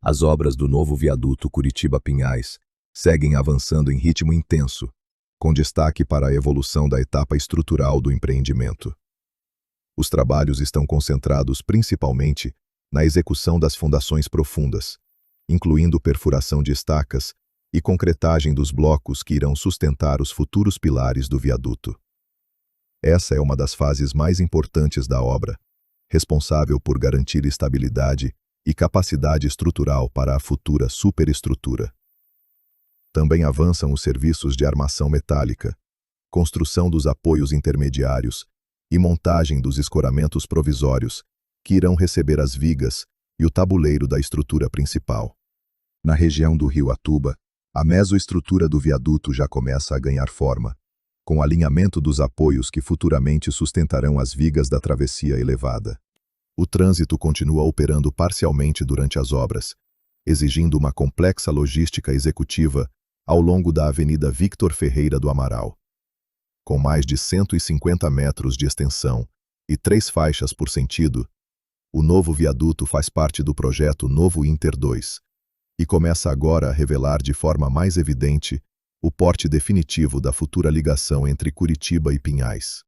As obras do novo viaduto Curitiba-Pinhais seguem avançando em ritmo intenso, com destaque para a evolução da etapa estrutural do empreendimento. Os trabalhos estão concentrados principalmente na execução das fundações profundas, incluindo perfuração de estacas e concretagem dos blocos que irão sustentar os futuros pilares do viaduto. Essa é uma das fases mais importantes da obra, responsável por garantir estabilidade e capacidade estrutural para a futura superestrutura. Também avançam os serviços de armação metálica, construção dos apoios intermediários e montagem dos escoramentos provisórios, que irão receber as vigas e o tabuleiro da estrutura principal. Na região do Rio Atuba, a mesoestrutura do viaduto já começa a ganhar forma, com o alinhamento dos apoios que futuramente sustentarão as vigas da travessia elevada. O trânsito continua operando parcialmente durante as obras, exigindo uma complexa logística executiva ao longo da Avenida Victor Ferreira do Amaral. Com mais de 150 metros de extensão e 3 faixas por sentido, o novo viaduto faz parte do projeto Novo Inter 2 e começa agora a revelar de forma mais evidente o porte definitivo da futura ligação entre Curitiba e Pinhais.